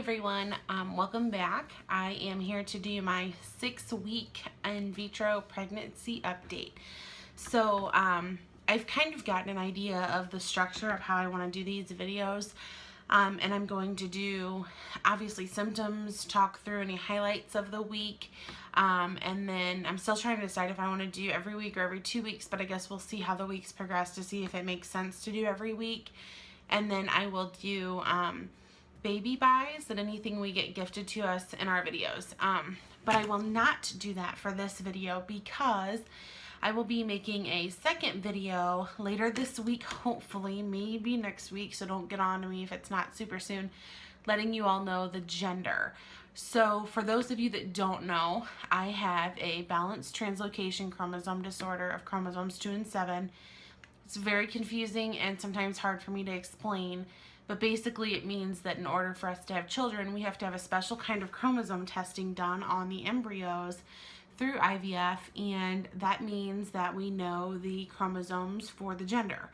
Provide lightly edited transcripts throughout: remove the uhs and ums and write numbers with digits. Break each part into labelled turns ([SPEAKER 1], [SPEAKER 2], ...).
[SPEAKER 1] everyone, welcome back. I am here to do my 6-week in vitro pregnancy update. So I've kind of gotten an idea of the structure of how I want to do these videos, and I'm going to do obviously symptoms, talk through any highlights of the week, and then I'm still trying to decide if I want to do every week or every 2 weeks, but I guess we'll see how the weeks progress to see if it makes sense to do every week. And then I will do baby buys and anything we get gifted to us in our videos. But I will not do that for this video because I will be making a second video later this week, hopefully, maybe next week, so don't get on to me if it's not super soon, letting you all know the gender. So for those of you that don't know, I have a balanced translocation chromosome disorder of chromosomes 2 and 7. It's very confusing and sometimes hard for me to explain, but basically it means that in order for us to have children, we have to have a special kind of chromosome testing done on the embryos through IVF, and that means that we know the chromosomes for the gender.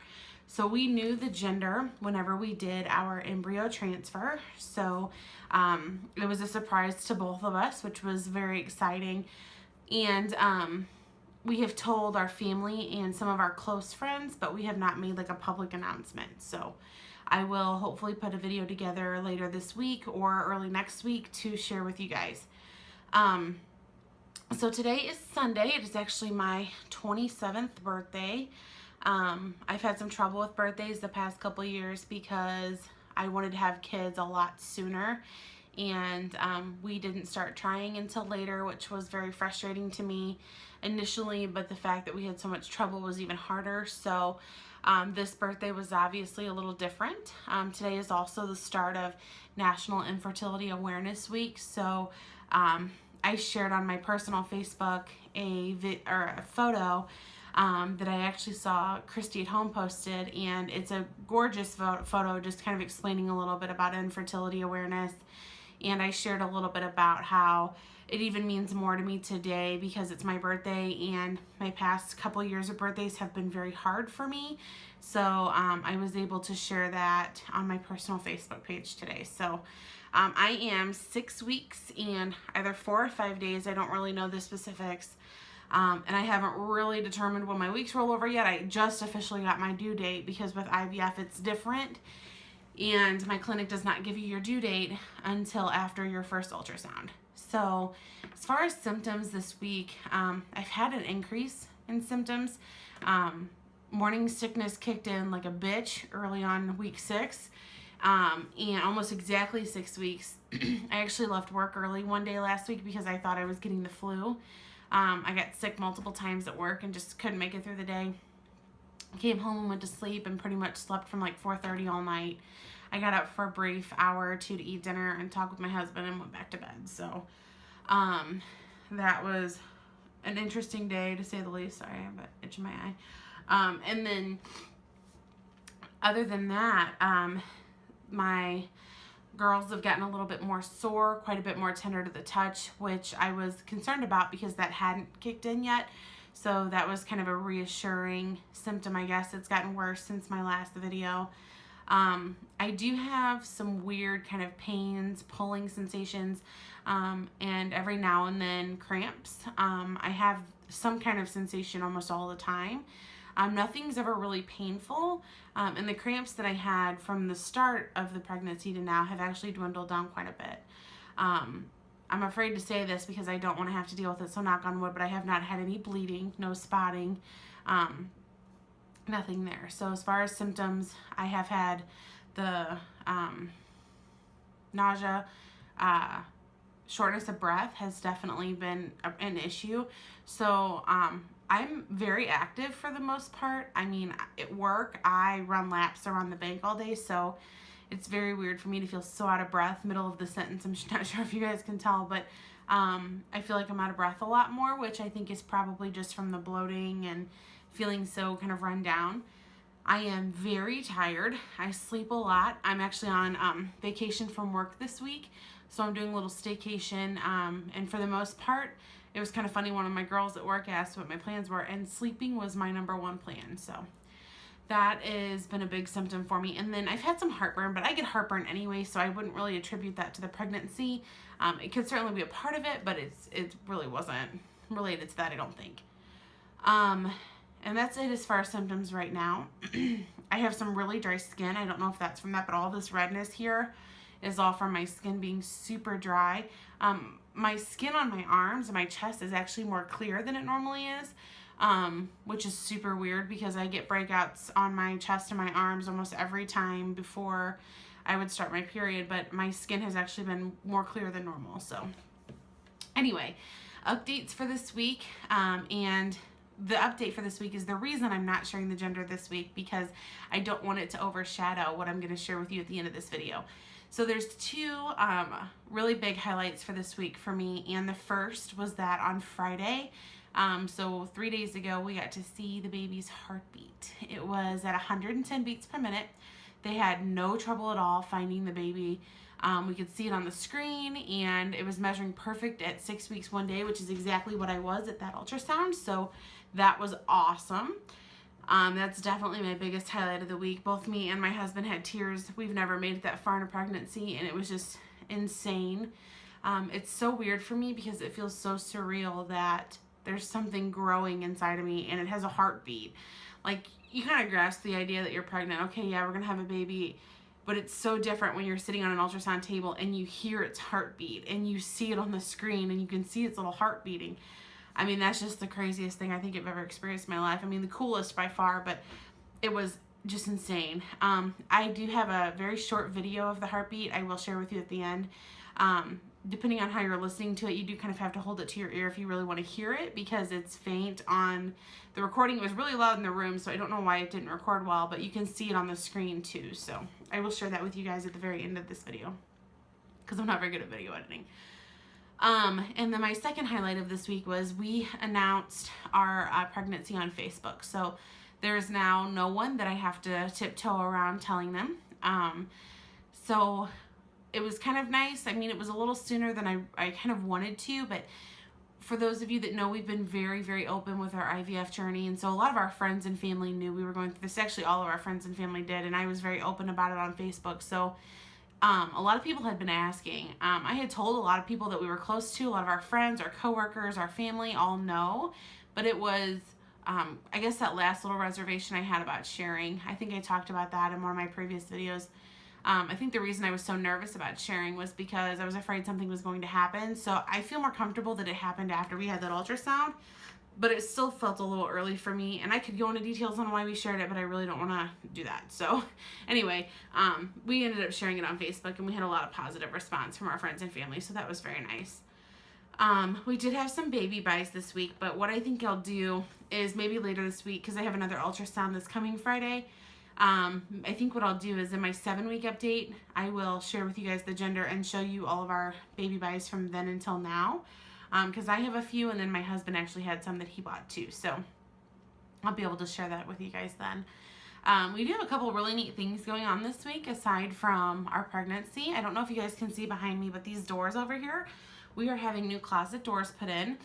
[SPEAKER 1] So we knew the gender whenever we did our embryo transfer, so it was a surprise to both of us, which was very exciting. And we have told our family and some of our close friends, but we have not made like a public announcement. So I will hopefully put a video together later this week or early next week to share with you guys. So today is Sunday. It is actually my 27th birthday. I've had some trouble with birthdays the past couple years because I wanted to have kids a lot sooner, and we didn't start trying until later, which was very frustrating to me initially, but the fact that we had so much trouble was even harder. So this birthday was obviously a little different. Today is also the start of National Infertility Awareness Week, so I shared on my personal Facebook a photo that I actually saw Christy at home posted, and it's a gorgeous photo just kind of explaining a little bit about infertility awareness. And I shared a little bit about how it even means more to me today because it's my birthday, and my past couple years of birthdays have been very hard for me. So I was able to share that on my personal Facebook page today. So I am 6 weeks and either 4 or 5 days. I don't really know the specifics. And I haven't really determined when my weeks roll over yet. I just officially got my due date because with IVF it's different. And my clinic does not give you your due date until after your first ultrasound. So as far as symptoms this week, I've had an increase in symptoms. Morning sickness kicked in like a bitch early on week 6, and almost exactly 6 weeks. I actually left work early one day last week because I thought I was getting the flu. I got sick multiple times at work and just couldn't make it through the day. Came home and went to sleep and pretty much slept from like 4:30 all night. I got up for a brief hour or two to eat dinner and talk with my husband and went back to bed. So that was an interesting day to say the least. Sorry, I have an itch in my eye. And then other than that, my girls have gotten a little bit more sore, quite a bit more tender to the touch, which I was concerned about because that hadn't kicked in yet. So that was kind of a reassuring symptom, I guess. It's gotten worse since my last video. I do have some weird kind of pains, pulling sensations, and every now and then cramps. I have some kind of sensation almost all the time. Nothing's ever really painful, and the cramps that I had from the start of the pregnancy to now have actually dwindled down quite a bit. I'm afraid to say this because I don't want to have to deal with it, so knock on wood, but I have not had any bleeding, no spotting, nothing there. So as far as symptoms, I have had the nausea, shortness of breath has definitely been an issue. So I'm very active for the most part. I mean, at work, I run laps around the bank all day, so it's very weird for me to feel so out of breath middle of the sentence. I'm not sure if you guys can tell, but I feel like I'm out of breath a lot more, which I think is probably just from the bloating and feeling so kind of run down. I am very tired. I sleep a lot. I'm actually on vacation from work this week, so I'm doing a little staycation, and for the most part, it was kind of funny. One of my girls at work asked what my plans were, and sleeping was my #1 plan. So That has been a big symptom for me. And then I've had some heartburn, but I get heartburn anyway, so I wouldn't really attribute that to the pregnancy. It could certainly be a part of it, but it really wasn't related to that, I don't think. And that's it as far as symptoms right now. I have some really dry skin. I don't know if that's from that, but all this redness here is all from my skin being super dry. My skin on my arms and my chest is actually more clear than it normally is, which is super weird because I get breakouts on my chest and my arms almost every time before I would start my period, but my skin has actually been more clear than normal. So anyway, updates for this week, and the update for this week is the reason I'm not sharing the gender this week, because I don't want it to overshadow what I'm going to share with you at the end of this video. So there's two really big highlights for this week for me, and the first was that on Friday, so 3 days ago, we got to see the baby's heartbeat. It was at 110 beats per minute. They had no trouble at all finding the baby. We could see it on the screen, and it was measuring perfect at 6 weeks 1 day, which is exactly what I was at that ultrasound. So that was awesome. That's definitely my biggest highlight of the week. Both me and my husband had tears. We've never made it that far in a pregnancy, and it was just insane. It's so weird for me because it feels so surreal that there's something growing inside of me and it has a heartbeat. Like, you kind of grasp the idea that you're pregnant. Okay, yeah, we're gonna have a baby, but it's so different when you're sitting on an ultrasound table and you hear its heartbeat and you see it on the screen and you can see its little heart beating. I mean, that's just the craziest thing I think I've ever experienced in my life. I mean, the coolest by far, but it was just insane. I do have a very short video of the heartbeat I will share with you at the end. Depending on how you're listening to it, you do kind of have to hold it to your ear if you really want to hear it, because it's faint on the recording. It was really loud in the room, so I don't know why it didn't record well, but you can see it on the screen too. So I will share that with you guys at the very end of this video, because I'm not very good at video editing. And then my second highlight of this week was we announced our pregnancy on Facebook. So there is now no one that I have to tiptoe around telling them. So it was kind of nice. I mean, it was a little sooner than I kind of wanted to, but for those of you that know, we've been very, very open with our IVF journey. And so a lot of our friends and family knew we were going through this. Actually, all of our friends and family did. And I was very open about it on Facebook. So a lot of people had been asking. I had told a lot of people that we were close to, a lot of our friends, our coworkers, our family all know, but it was, I guess that last little reservation I had about sharing. I think I talked about that in one of my previous videos. I think the reason I was so nervous about sharing was because I was afraid something was going to happen. So I feel more comfortable that it happened after we had that ultrasound, but it still felt a little early for me, and I could go into details on why we shared it, but I really don't want to do that. So anyway, we ended up sharing it on Facebook, and we had a lot of positive response from our friends and family, so that was very nice. We did have some baby buys this week, but what I think I'll do is maybe later this week, because I have another ultrasound this coming Friday. I think what I'll do is in my 7-week update, I will share with you guys the gender and show you all of our baby buys from then until now. Because I have a few, and then my husband actually had some that he bought too. So I'll be able to share that with you guys then. We do have a couple really neat things going on this week aside from our pregnancy. I don't know if you guys can see behind me, but these doors over here, we are having new closet doors put in.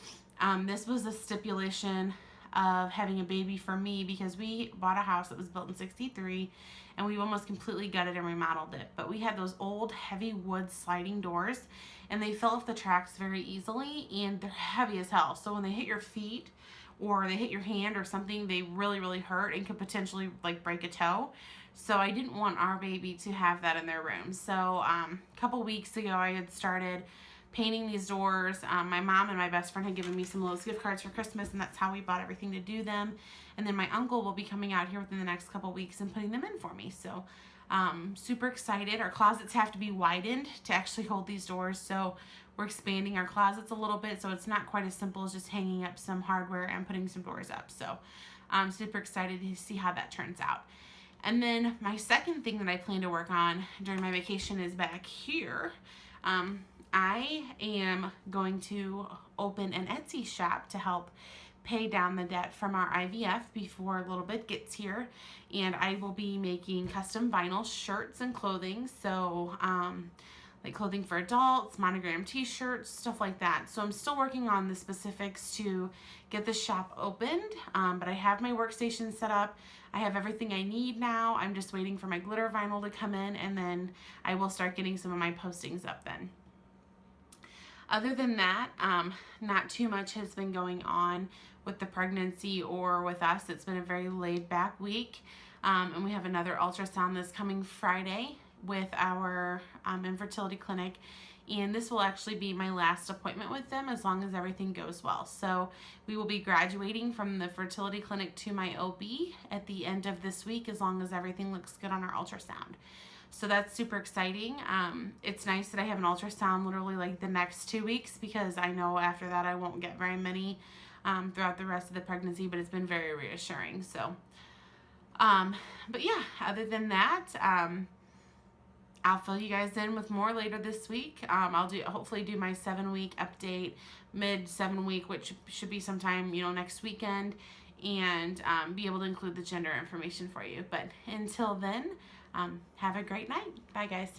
[SPEAKER 1] This was a stipulation of having a baby for me because we bought a house that was built in '63 and we almost completely gutted and remodeled it. But we had those old heavy wood sliding doors and they fell off the tracks very easily, and they're heavy as hell. So when they hit your feet or they hit your hand or something, they really, really hurt and could potentially like break a toe. So I didn't want our baby to have that in their room. So a couple weeks ago I had started painting these doors. My mom and my best friend had given me some Lowe's gift cards for Christmas, and that's how we bought everything to do them. And then my uncle will be coming out here within the next couple weeks and putting them in for me. So super excited. Our closets have to be widened to actually hold these doors, so we're expanding our closets a little bit, so it's not quite as simple as just hanging up some hardware and putting some doors up. So I'm super excited to see how that turns out. And then my second thing that I plan to work on during my vacation is back here. I am going to open an Etsy shop to help pay down the debt from our IVF before a little bit gets here, and I will be making custom vinyl shirts and clothing. So like clothing for adults, monogram t-shirts, stuff like that. So I'm still working on the specifics to get the shop opened, but I have my workstation set up. I have everything I need now. I'm just waiting for my glitter vinyl to come in, and then I will start getting some of my postings up then. Other than that, not too much has been going on with the pregnancy or with us. It's been a very laid back week. And we have another ultrasound this coming Friday with our infertility clinic. And this will actually be my last appointment with them as long as everything goes well. So we will be graduating from the fertility clinic to my OB at the end of this week as long as everything looks good on our ultrasound. So that's super exciting. It's nice that I have an ultrasound literally like the next 2 weeks, because I know after that I won't get very many throughout the rest of the pregnancy, but it's been very reassuring. So, but yeah, other than that, I'll fill you guys in with more later this week. I'll hopefully do my 7-week update, mid 7-week, which should be sometime, next weekend, and be able to include the gender information for you. But until then, have a great night. Bye, guys.